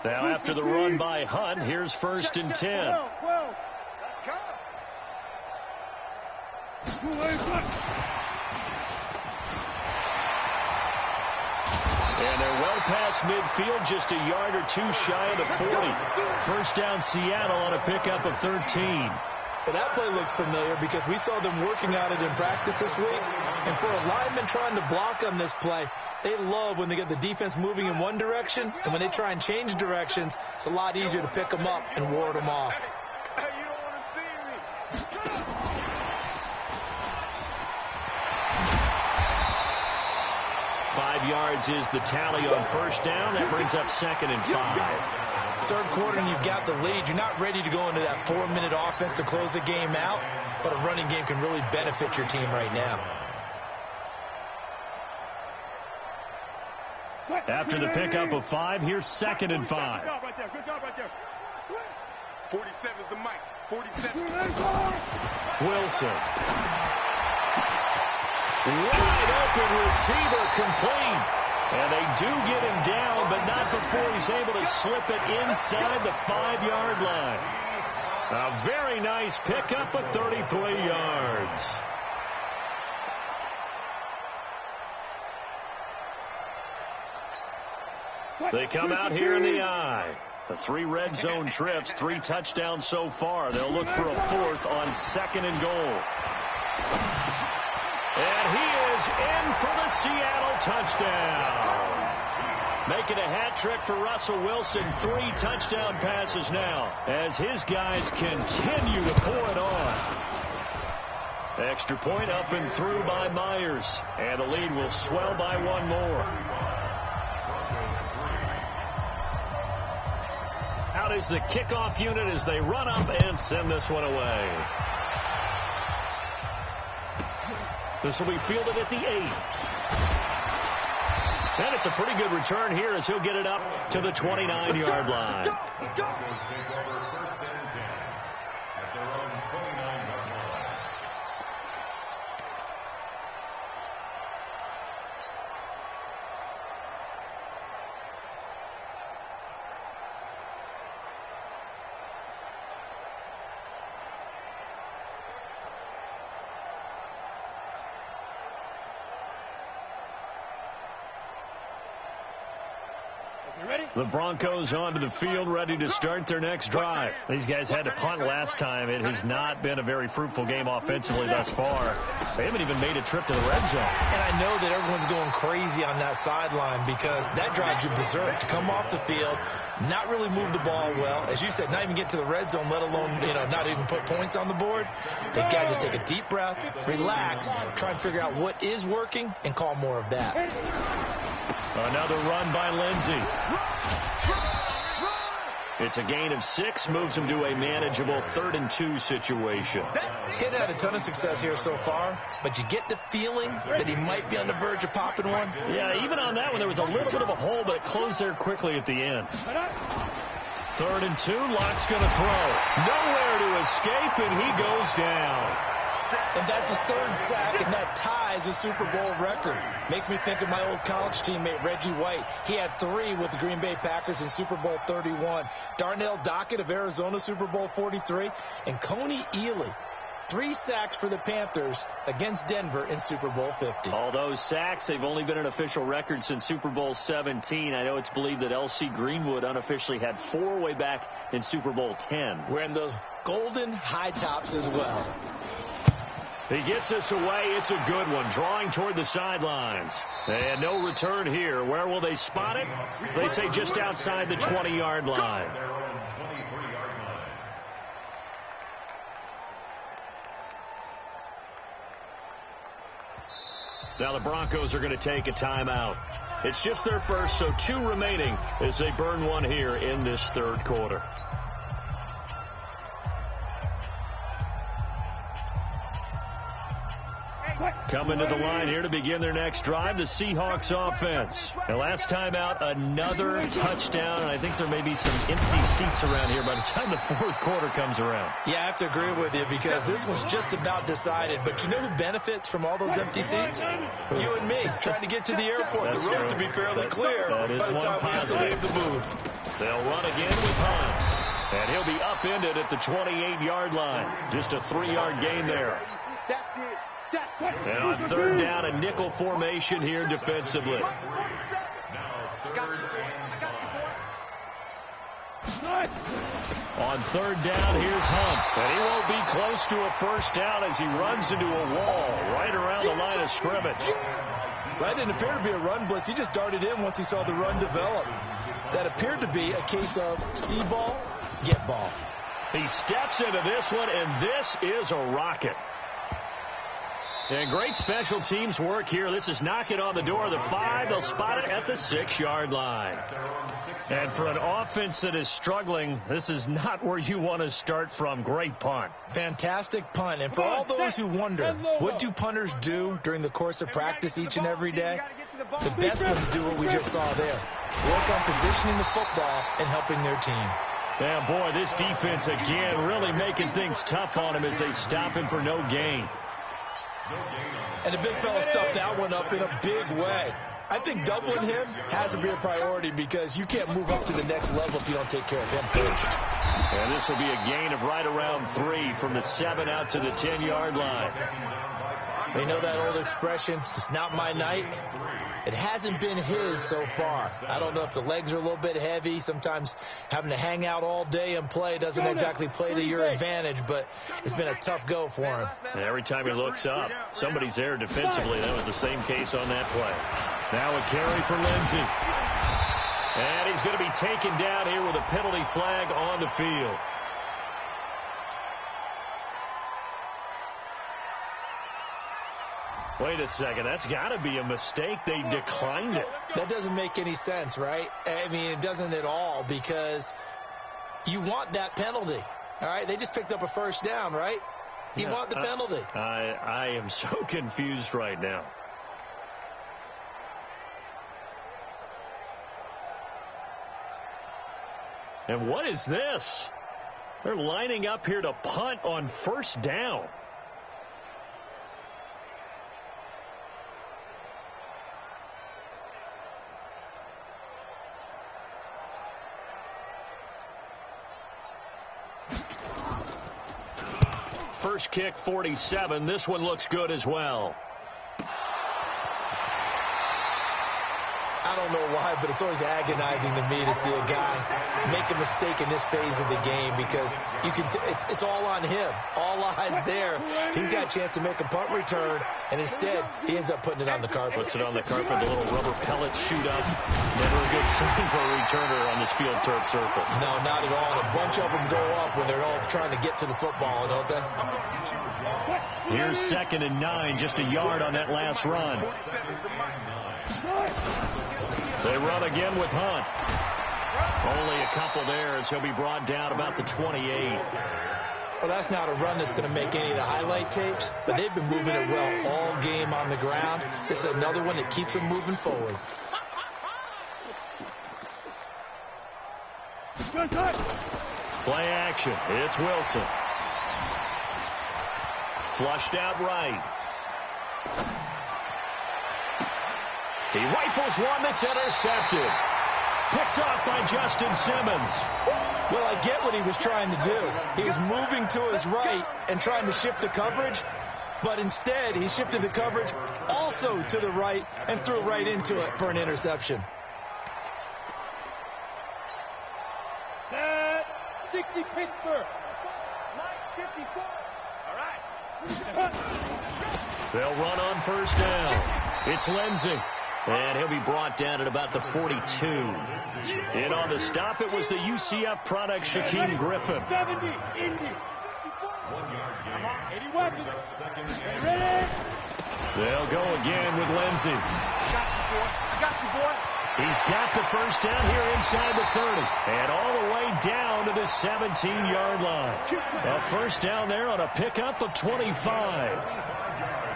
Now after the run by Hunt, here's 1st and 10. Let's go. And they're well past midfield, just a yard or two shy of the 40. First down Seattle on a pickup of 13. Well, that play looks familiar because we saw them working on it in practice this week. And for a lineman trying to block on this play, they love when they get the defense moving in one direction. And when they try and change directions, it's a lot easier to pick them up and ward them off. Hey, you don't want to see me. 5 yards is the tally on first down. That brings up 2nd and 5. Third quarter and you've got the lead. You're not ready to go into that 4-minute offense to close the game out, but a running game can really benefit your team right now. After the pickup of 5, here's 2nd and 5. Good job right there. Good job right there. 47 is the mic. 47. Wilson. Wide open receiver complete. And they do get him down, but not before he's able to slip it inside the 5-yard line. A very nice pickup of 33 yards. They come out here in the I. The 3 red zone trips, 3 touchdowns so far. They'll look for a 4th on 2nd and goal. And he is in for the Seattle touchdown. Making a hat trick for Russell Wilson. 3 touchdown passes now as his guys continue to pour it on. Extra point up and through by Myers. And the lead will swell by 1 more. Out is the kickoff unit as they run up and send this one away. This will be fielded at the 8. And it's a pretty good return here as he'll get it up to the 29-yard line. Broncos take over 1st and 10 at their own 29-yard line. The Broncos onto the field, ready to start their next drive. These guys had to punt last time. It has not been a very fruitful game offensively thus far. They haven't even made a trip to the red zone. And I know that everyone's going crazy on that sideline because that drives you berserk to come off the field, not really move the ball well. As you said, not even get to the red zone, let alone, not even put points on the board. They've got to just take a deep breath, relax, try and figure out what is working, and call more of that. Another run by Lindsey. It's a gain of 6, moves him to a manageable 3rd and 2 situation. He hasn't had a ton of success here so far, but you get the feeling that he might be on the verge of popping one. Yeah, even on that one, there was a little bit of a hole, but it closed there quickly at the end. 3rd and 2, Locke's going to throw. Nowhere to escape, and he goes down. And that's his 3rd sack, and that ties a Super Bowl record. Makes me think of my old college teammate, Reggie White. He had 3 with the Green Bay Packers in Super Bowl 31. Darnell Dockett of Arizona, Super Bowl 43. And Coney Ealy 3 sacks for the Panthers against Denver in Super Bowl 50. All those sacks, they've only been an official record since Super Bowl 17. I know it's believed that L.C. Greenwood unofficially had 4 way back in Super Bowl 10. Wearing those golden high tops as well. He gets this away. It's a good one. Drawing toward the sidelines. And no return here. Where will they spot it? They say just outside the 20-yard line. Now the Broncos are going to take a timeout. It's just their first, so 2 remaining as they burn one here in this third quarter. Coming to the line here to begin their next drive, the Seahawks offense. The last time out, another touchdown, and I think there may be some empty seats around here by the time the fourth quarter comes around. Yeah, I have to agree with you because this one's just about decided. But you know who benefits from all those empty seats? You and me, trying to get to the airport. That's the roads true. will be fairly clear that is by the time we have to leave the booth. They'll run again with Hunt. And he'll be upended at the 28-yard line. Just a 3-yard gain there. And on third down, a nickel formation here defensively. On third down, here's Hunt. And he won't be close to a first down as he runs into a wall right around the line of scrimmage. That didn't appear to be a run blitz. He just darted in once he saw the run develop. That appeared to be a case of see ball, get ball. He steps into this one, and this is a rocket. And great special teams work here. This is knocking on the door of the 5. They'll spot it at the 6-yard line. And for an offense that is struggling, this is not where you want to start from. Great punt. Fantastic punt. And for all those who wonder, what do punters do during the course of practice each and every day? The best ones do what we just saw there. Work on positioning the football and helping their team. Yeah, boy, this defense again really making things tough on him as they stop him for no gain. And the big fella stuffed that one up in a big way. I think doubling him has to be a priority because you can't move up to the next level if you don't take care of him first. And this will be a gain of right around 3 from the 7 out to the 10-yard line. They know that old expression, it's not my night. It hasn't been his so far. I don't know if the legs are a little bit heavy. Sometimes having to hang out all day and play doesn't exactly play to your advantage, but it's been a tough go for him. And every time he looks up, somebody's there defensively. That was the same case on that play. Now a carry for Lindsey. And he's going to be taken down here with a penalty flag on the field. Wait a second, that's got to be a mistake. They declined it. That doesn't make any sense, right? I mean, it doesn't at all because you want that penalty, all right? They just picked up a first down, right? You want the penalty. I am so confused right now. And what is this? They're lining up here to punt on first down. First kick, 47. This one looks good as well. I don't know why, but it's always agonizing to me to see a guy make a mistake in this phase of the game because you can. It's all on him. All eyes there. He's got a chance to make a punt return, and instead he ends up putting it on the carpet. Puts it on the carpet. The little rubber pellets shoot up. Never a good sign for a returner on this field turf surface. No, not at all. A bunch of them go up when they're all trying to get to the football, don't they? Here's 2nd and 9, just a yard on that last run. They run again with Hunt. Only a couple there as he'll be brought down about the 28. Well, that's not a run that's going to make any of the highlight tapes, but they've been moving it well all game on the ground. This is another one that keeps them moving forward. Play action. It's Wilson. Flushed out right. He rifles one that's intercepted. picked off by Justin Simmons. Well, I get what he was trying to do. He was moving to his right and trying to shift the coverage, but instead he shifted the coverage also to the right and threw right into it for an interception. Set 60 Pittsburgh. 9:54. All right. They'll run on first down. It's Lindsey. And he'll be brought down at about the 42. In on the stop, it was the UCF product, Shaquem Griffin. 70, Indy. 1 yard gain. 81. Ready? They'll go again with Lindsey. I got you, boy. He's got the first down here inside the 30. And all the way down to the 17-yard line. A first down there on a pickup of 25.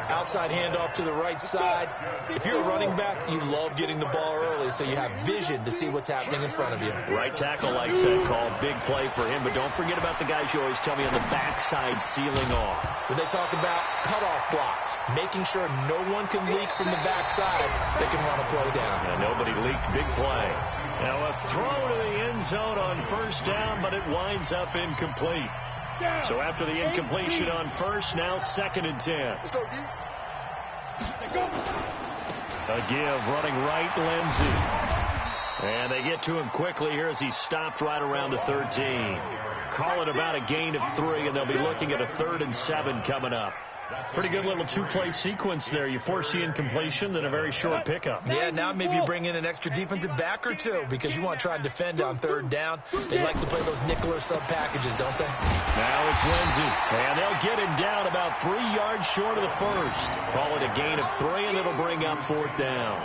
Outside handoff to the right side. If you're a running back, you love getting the ball early so you have vision to see what's happening in front of you. Right tackle likes that call. Big play for him. But don't forget about the guys you always tell me on the backside sealing off. When they talk about cutoff blocks, making sure no one can leak from the backside, they can run a play down. And nobody leaked. Big play. Now a throw to the end zone on first down, but it winds up incomplete. So after the incompletion on first, now 2nd and 10. Let's go, D. A give running right, Lindsey. And they get to him quickly here as he stopped right around the 13. Call it about a gain of 3, and they'll be looking at a 3rd and 7 coming up. Pretty good little two-play sequence there. You force the incompletion, then a very short pickup. Yeah, now maybe you bring in an extra defensive back or two because you want to try and defend on 3rd down. They like to play those nickel or sub packages, don't they? Now it's Lindsey, and they'll get him down about 3 yards short of the first. Call it a gain of 3, and it'll bring up 4th down.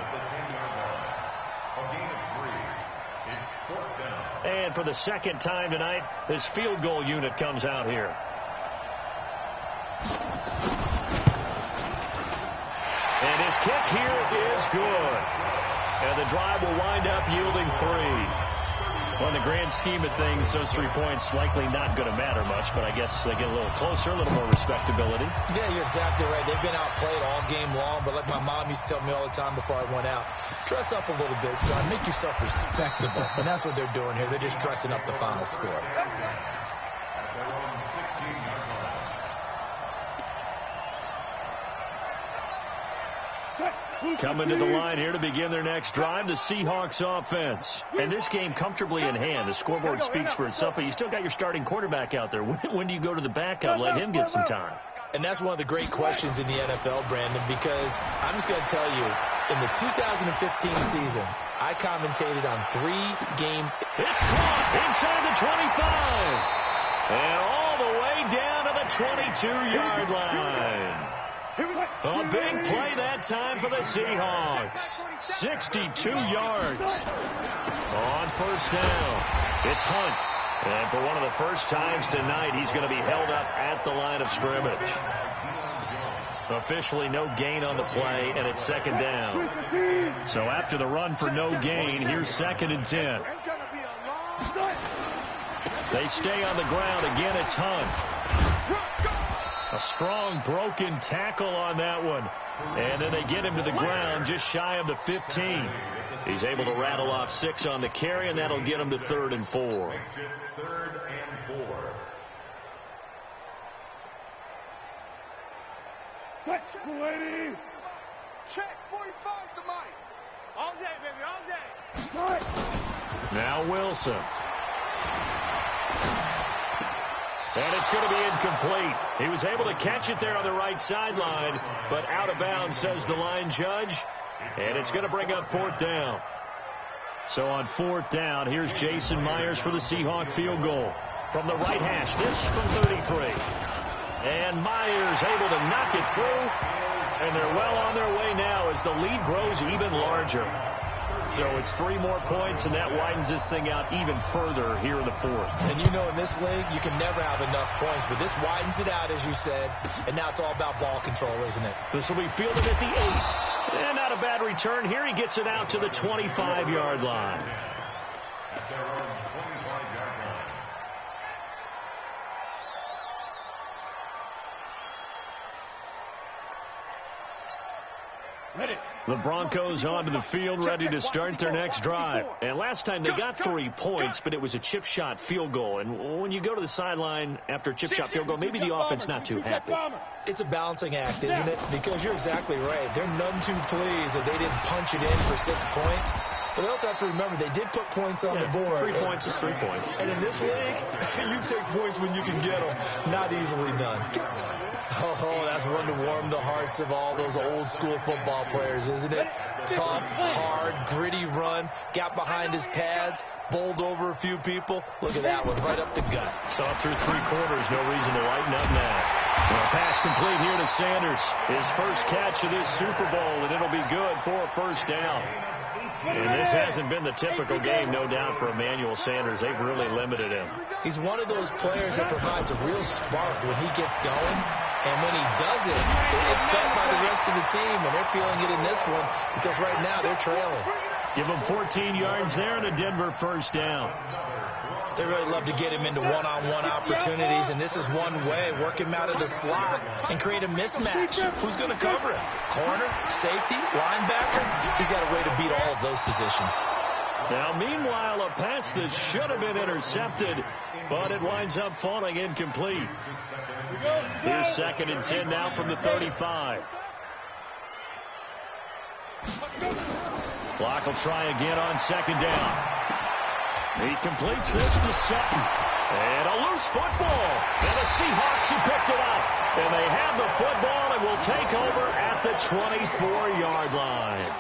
And for the second time tonight, this field goal unit comes out here. And his kick here is good. And the drive will wind up yielding 3. Well, in the grand scheme of things, those 3 points likely not going to matter much, but I guess they get a little closer, a little more respectability. Yeah, you're exactly right. They've been outplayed all game long, but like my mom used to tell me all the time before I went out, dress up a little bit, son. Make yourself respectable. And that's what they're doing here. They're just dressing up the final score. Coming to the line here to begin their next drive, the Seahawks offense. And this game comfortably in hand. The scoreboard speaks for itself, but you still got your starting quarterback out there. When do you go to the backup? Let him get some time. And that's one of the great questions in the NFL, Brandon, because I'm just going to tell you, in the 2015 season, I commentated on 3 games. It's caught inside the 25. And all the way down to the 22-yard line. A big play that time for the Seahawks. 62 yards on first down. It's Hunt. And for one of the first times tonight, he's going to be held up at the line of scrimmage. Officially no gain on the play, and it's 2nd down. So after the run for no gain, here's 2nd and 10. They stay on the ground. Again, it's Hunt. A strong broken tackle on that one. And then they get him to the ground just shy of the 15. He's able to rattle off 6 on the carry, and that'll get him to 3rd and 4. 3rd and 4. Touch, lady. Check, 45 to Mike. All day, baby, all day. Now Wilson. And it's going to be incomplete. He was able to catch it there on the right sideline, but out of bounds, says the line judge. And it's going to bring up 4th down. So on 4th down, here's Jason Myers for the Seahawk field goal. From the right hash, this from 33. And Myers able to knock it through. And they're well on their way now as the lead grows even larger. So it's 3 more points, and that widens this thing out even further here in the 4th. And you know in this league, you can never have enough points, but this widens it out, as you said, and now it's all about ball control, isn't it? This will be fielded at the 8. And not a bad return here. He gets it out to the 25-yard line. At their own 25-yard line. The Broncos onto the field, ready to start their next drive. And last time they got 3 points, but it was a chip shot field goal. And when you go to the sideline after a chip shot field goal, maybe the offense not too happy. It's a balancing act, isn't it? Because you're exactly right. They're none too pleased that they didn't punch it in for 6 points. But they also have to remember they did put points on the board. 3 points is 3 points. And in this league, you take points when you can get them. Not easily done. Oh, that's one to warm the hearts of all those old school football players, isn't it? Tough, hard, gritty run. Got behind his pads, bowled over a few people. Look at that one, right up the gut. Saw through 3 quarters, no reason to lighten up now. Well, pass complete here to Sanders. His first catch of this Super Bowl, and it'll be good for a first down. And this hasn't been the typical game, no doubt, for Emmanuel Sanders. They've really limited him. He's one of those players that provides a real spark when he gets going. And when he does it, it's felt by the rest of the team, and they're feeling it in this one because right now they're trailing. Give him 14 yards there and a Denver first down. They really love to get him into one-on-one opportunities, and this is one way. Work him out of the slot and create a mismatch. Who's going to cover him? Corner, safety, linebacker? He's got a way to beat all of those positions. Now, meanwhile, a pass that should have been intercepted, but it winds up falling incomplete. Here's 2nd and 10 now from the 35. Block will try again on 2nd down. He completes this to Sutton. And a loose football. And the Seahawks have picked it up. And they have the football and will take over at the 24-yard line.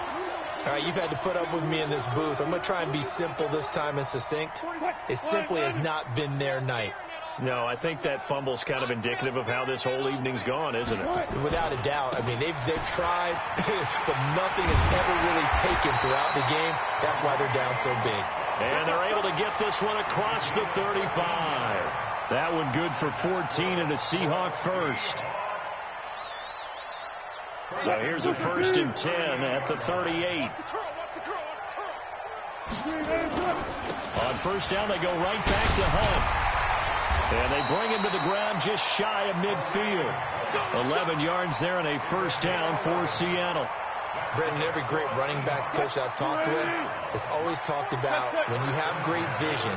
All right, you've had to put up with me in this booth. I'm going to try and be simple this time and succinct. It simply has not been their night. No, I think that fumble's kind of indicative of how this whole evening's gone, isn't it? Without a doubt. I mean, they've tried, but nothing has ever really taken throughout the game. That's why they're down so big. And they're able to get this one across the 35. That one good for 14 and a Seahawk first. So here's a 1st and 10 at the 38. On first down, they go right back to Hunt. And they bring him to the ground just shy of midfield. 11 yards there and a first down for Seattle. Brendan, every great running backs coach I've talked with has always talked about when you have great vision,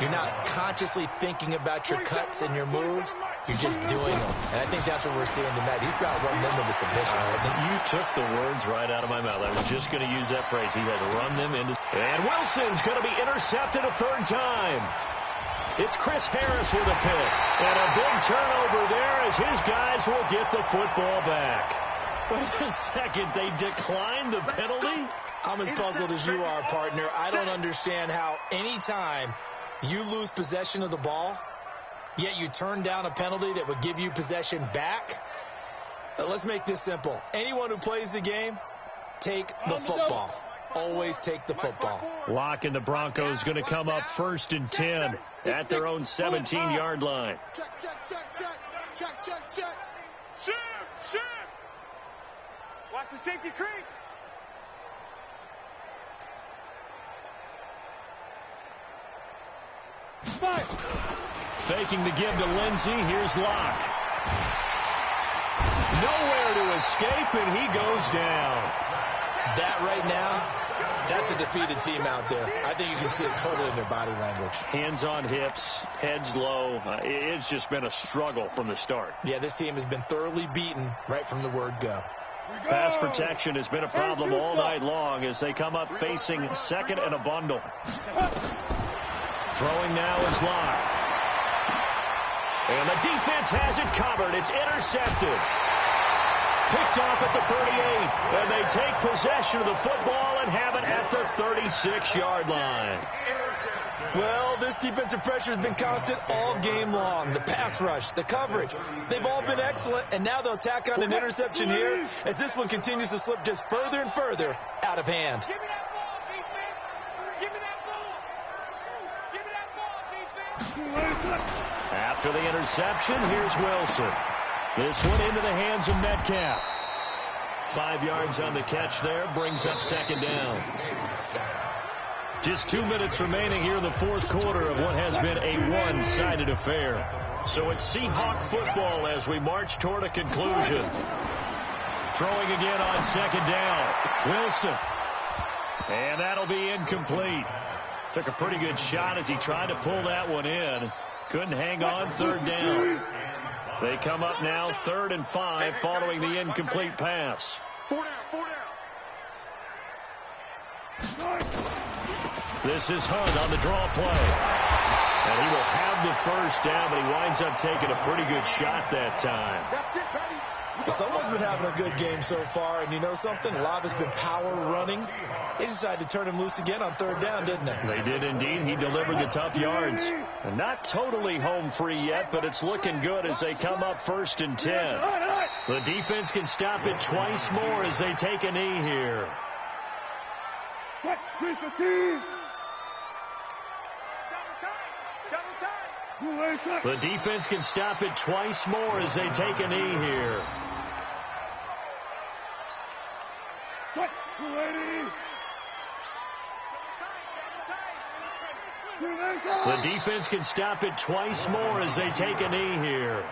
you're not consciously thinking about your cuts and your moves. You're just doing them. And I think that's what we're seeing tonight. He's got to run them into submission. You took the words right out of my mouth. I was just going to use that phrase. He has run them into... And Wilson's going to be intercepted a 3rd time. It's Chris Harris with a pick. And a big turnover there as his guys will get the football back. Wait a second. They declined the penalty? I'm as puzzled as you are, partner. I don't understand how any time you lose possession of the ball, yet you turn down a penalty that would give you possession back. Let's make this simple. Anyone who plays the game, take the football. Always take the football. Lock and the Broncos going to come up 1st and 10 at their own 17-yard line. Check. Shoot. Watch the safety creep. Faking the give to Lindsey. Here's Locke. Nowhere to escape, and he goes down. That right now, that's a defeated team out there. I think you can see it totally in their body language. Hands on hips, heads low. It's just been a struggle from the start. Yeah, this team has been thoroughly beaten right from the word go. Pass protection has been a problem all night long as they come up facing 2nd and a bundle. Throwing now is Locke. And the defense has it covered. It's intercepted. Picked off at the 38. And they take possession of the football and have it at the 36-yard line. Well, this defensive pressure has been constant all game long. The pass rush, the coverage, they've all been excellent, and now they'll tack on an interception here as this one continues to slip just further and further out of hand. Give me that ball, defense. Give me that ball. Give me that ball, defense. After the interception, here's Wilson. This one into the hands of Metcalf. 5 yards on the catch there, brings up 2nd down. Just 2 minutes remaining here in the 4th quarter of what has been a one-sided affair. So it's Seahawk football as we march toward a conclusion. Throwing again on second down. Wilson. And that'll be incomplete. Took a pretty good shot as he tried to pull that one in. Couldn't hang on third down. They come up now 3rd and 5 following the incomplete pass. 4 down. This is Hunt on the draw play. And he will have the first down, but he winds up taking a pretty good shot that time. Someone's been having a good game so far, and you know something? A lot has been power running. They decided to turn him loose again on 3rd down, didn't they? They did indeed. He delivered the tough yards. And not totally home free yet, but it's looking good as they come up 1st and 10. The defense can stop it twice more as they take a knee here. The defense can stop it twice more as they take a knee here. The defense can stop it twice more as they take a knee here.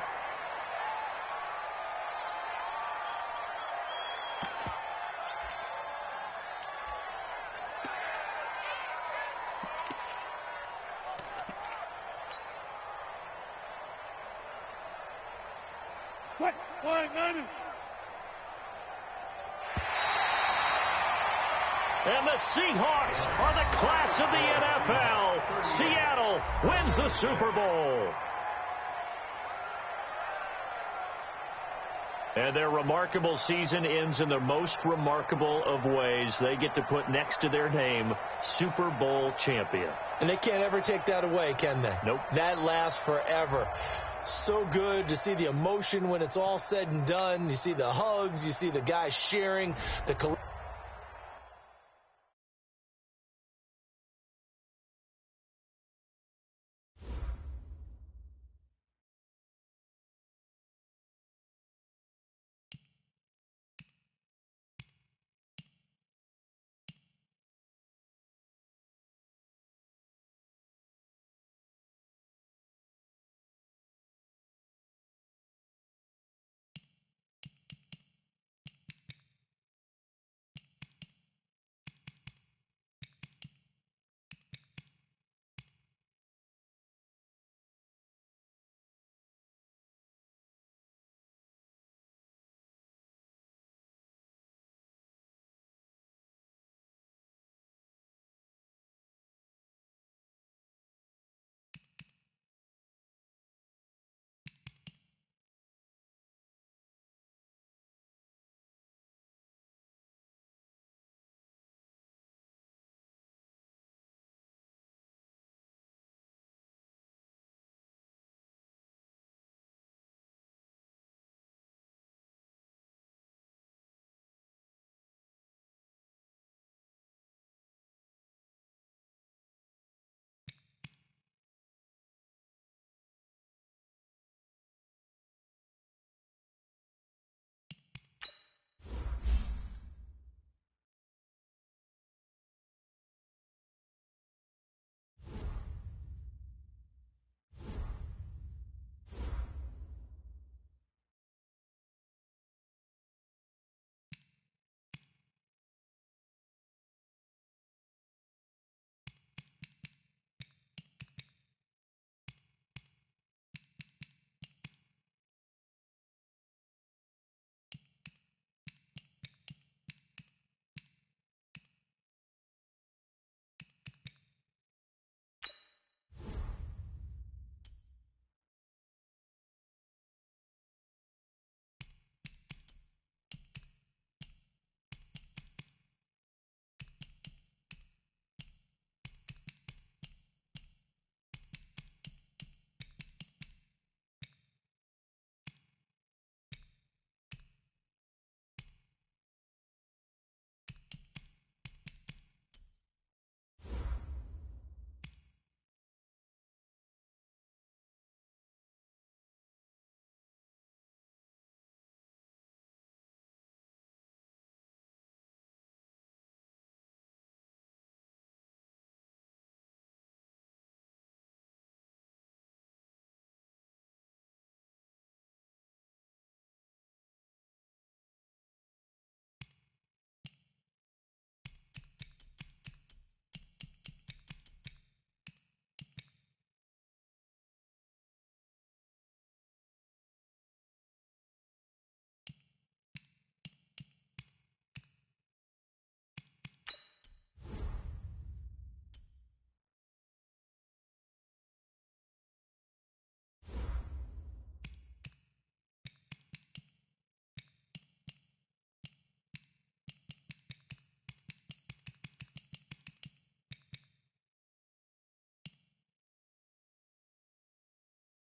And the Seahawks are the class of the NFL. Seattle wins the Super Bowl. And their remarkable season ends in the most remarkable of ways. They get to put next to their name, Super Bowl champion. And they can't ever take that away, can they? Nope. That lasts forever. So good to see the emotion when it's all said and done. You see the hugs. You see the guys sharing. The